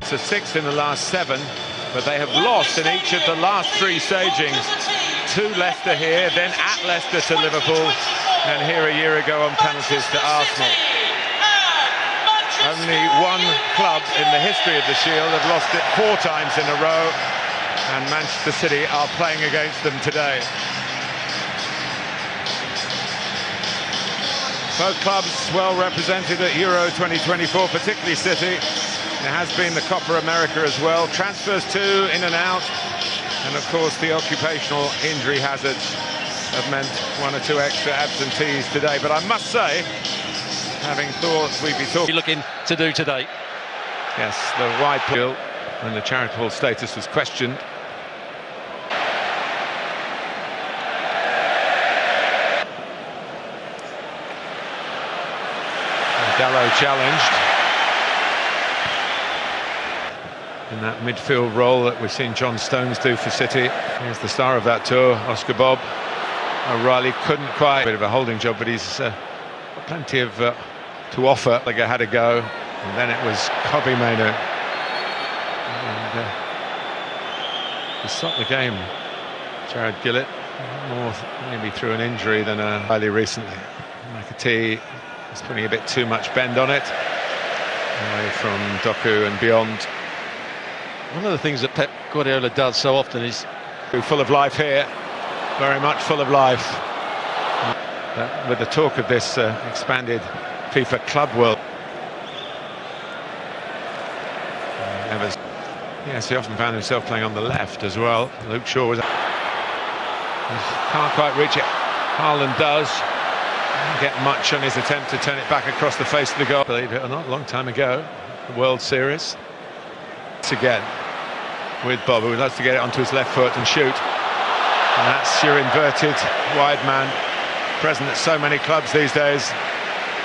So 6 in the last 7, but they have lost in each of the last 3 stagings. To Leicester here, then at Leicester to Liverpool, and here a year ago on penalties to Arsenal. Only one club in the history of the Shield have lost it 4 times in a row, and Manchester City are playing against them today. Both clubs well represented at Euro 2024, particularly City. There has been the Copa America as well. Transfers too, in and out. And of course the occupational injury hazards have meant 1 or 2 extra absentees today. But I must say, having thought we'd be talking... looking to do today. Yes, the wide play when the charitable status was questioned. Dalot challenged in that midfield role that we've seen John Stones do for City. Here's the star of that tour, Oscar Bob. O'Reilly couldn't quite, a bit of a holding job, but he's got plenty of to offer. Like had a go, and then it was Kobbie Mainoo. And he stopped the game, Jared Gillett, more maybe through an injury than highly recently. McAtee is putting a bit too much bend on it, away from Doku and beyond. One of the things that Pep Guardiola does so often is... Full of life here, very much full of life. With the talk of this expanded FIFA Club World. Evans, yes, he often found himself playing on the left as well. Luke Shaw was... can't quite reach it. Haaland does. Didn't get much on his attempt to turn it back across the face of the goal. Believe it or not, a long time ago, the World Series. Once again, with Bob, who loves to get it onto his left foot and shoot. And that's your inverted wide man, present at so many clubs these days.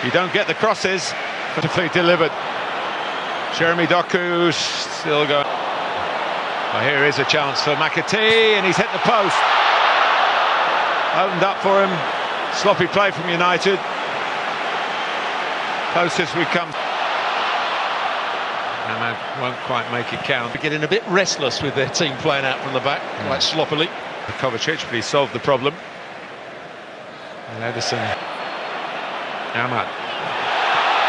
You don't get the crosses, beautifully delivered. Jeremy Doku still going. Well, here is a chance for McAtee, and he's hit the post. Opened up for him. Sloppy play from United. Closest we come. Ahmad won't quite make it count. They're getting a bit restless with their team playing out from the back, quite sloppily. Kovacic, but he solved the problem. And Ederson. Ahmad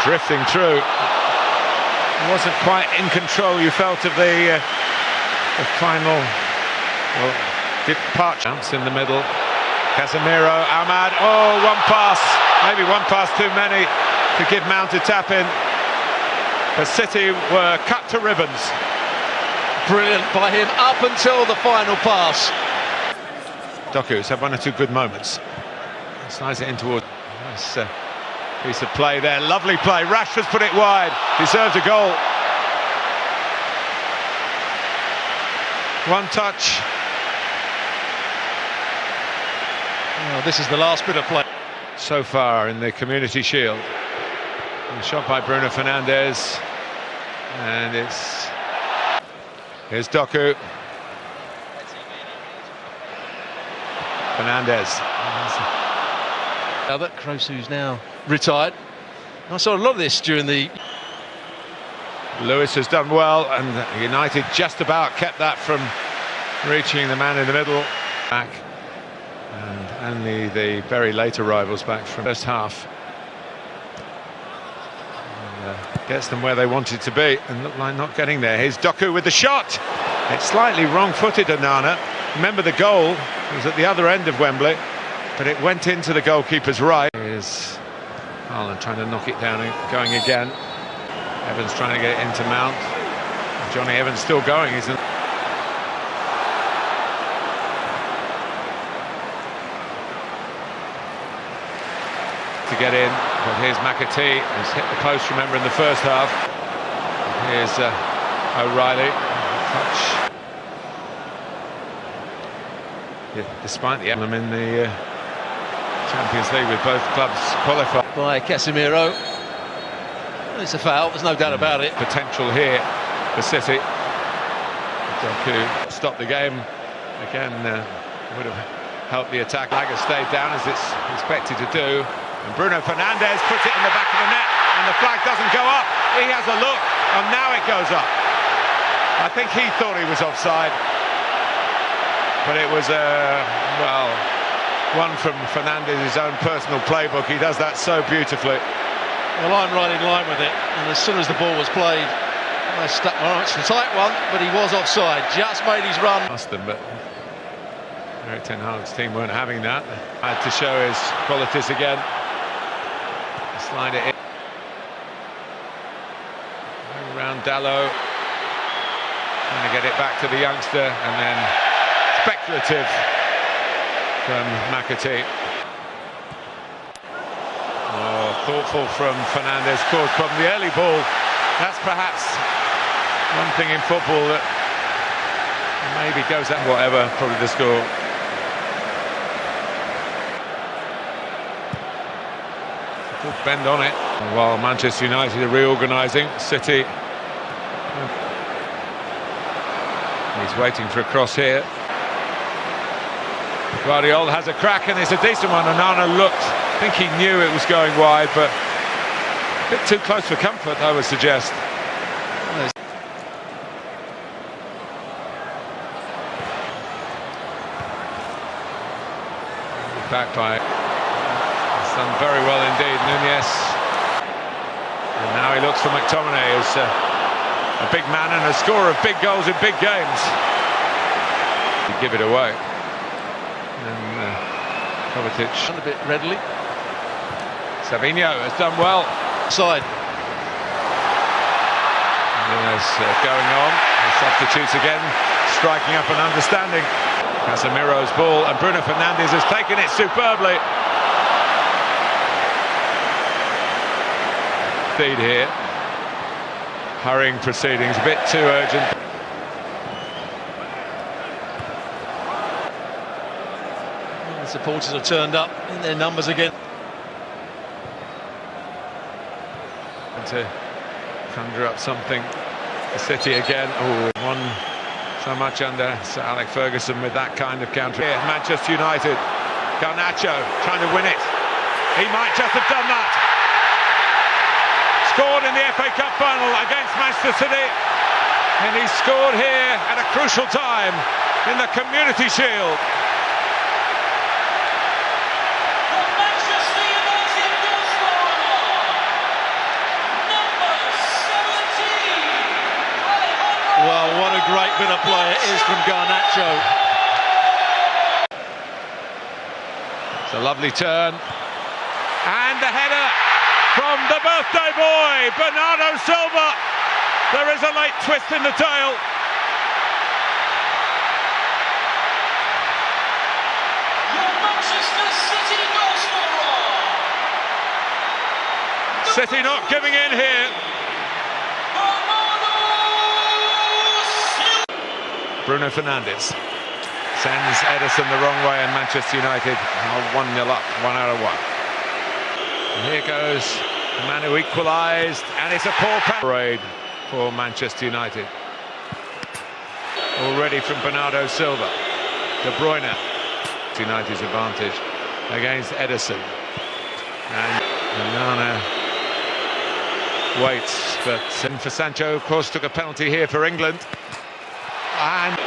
drifting through. He wasn't quite in control, you felt, of the final departure. In the middle. Casemiro, Ahmad, oh, one pass, maybe one pass too many to give Mount a tap in. But City were cut to ribbons. Brilliant by him up until the final pass. Doku's had 1 or 2 good moments. Slides it in towards. Nice piece of play there, lovely play. Rashford's put it wide, deserves a goal. One touch. Well, this is the last bit of play so far in the Community Shield. And shot by Bruno Fernandes, and here's Doku. Fernandes. Now that Kroos, who's now retired. I saw a lot of this during the... Lewis has done well, and United just about kept that from reaching the man in the middle. Back. And only the very late arrivals back from the first half. And, gets them where they wanted to be, and look like not getting there. Here's Doku with the shot. It's slightly wrong-footed, Onana. Remember, the goal was at the other end of Wembley, but it went into the goalkeeper's right. Here's Haaland trying to knock it down and going again. Evans trying to get it into Mount. Johnny Evans still going, isn't he? To get in, but here's McAtee, who's hit the post, remember, in the first half. Here's O'Reilly. Touch. Yeah, despite the emblem in the Champions League with both clubs qualified. By Casemiro. It's a foul, there's no doubt about it. Potential here for City. Doku stopped the game. Again, would have helped the attack. Lager stayed down as it's expected to do. And Bruno Fernandes puts it in the back of the net, and the flag doesn't go up. He has a look, and now it goes up. I think he thought he was offside, but it was well, one from Fernandez's own personal playbook. He does that so beautifully. Well, I'm right in line with it, and as soon as the ball was played, I stuck. Well, it's a tight one, but he was offside. Just made his run. Asked them, but Erik ten Hag's team weren't having that. Had to show his qualities again. Slide it in. Around Dalot. Trying to get it back to the youngster, and then speculative from McAtee. Oh, thoughtful from Fernandez, caused problem. The early ball, that's perhaps one thing in football that maybe goes out, whatever, probably the score. Good bend on it. While Manchester United are reorganising, City. He's waiting for a cross here. Guardiola has a crack, and it's a decent one. Onana looked, I think he knew it was going wide, but a bit too close for comfort, I would suggest. Back by, he's done very well indeed, Nunez. And now he looks for McTominay, who's a big man and a scorer of big goals in big games. You give it away. And Kovacic A bit readily. Savinho has done well. Side. Nunez going on. The substitutes again, striking up and understanding. Casemiro's ball, and Bruno Fernandes has taken it superbly. Feed here. Hurrying proceedings, a bit too urgent. The supporters have turned up in their numbers again. And to conjure up something. The City again. Oh, one so much under Sir Alex Ferguson with that kind of counter. Here, Manchester United. Garnacho trying to win it. He might just have done that. Scored in the FA Cup final against Manchester City, and he scored here at a crucial time in the Community Shield. Manchester United goal scorer, number 17. Well, what a great bit of play it is from Garnacho. It's a lovely turn, and the header from the birthday boy, Bernardo Silva. There is a late twist in the tail. Your Manchester City goal scorer. City not giving in here. Bernardo Silva. Bruno Fernandes sends Ederson the wrong way, and Manchester United are 1-0 up, 1 out of 1. And here goes the man who equalised, and it's a poor parade for Manchester United. Already from Bernardo Silva. De Bruyne. United's advantage against Ederson. And Onana waits, but for Sancho, of course, took a penalty here for England. And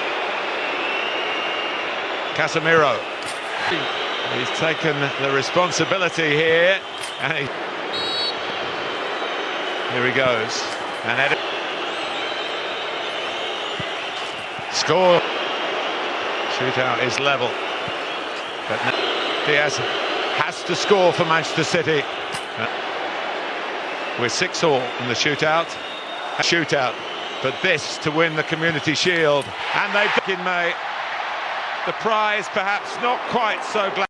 Casemiro. He's taken the responsibility here, and here he goes. And score. Shootout is level, but Diaz has to score for Manchester City. We're 6-all in the shootout. But this to win the Community Shield, and they've in May. The prize perhaps not quite so glad.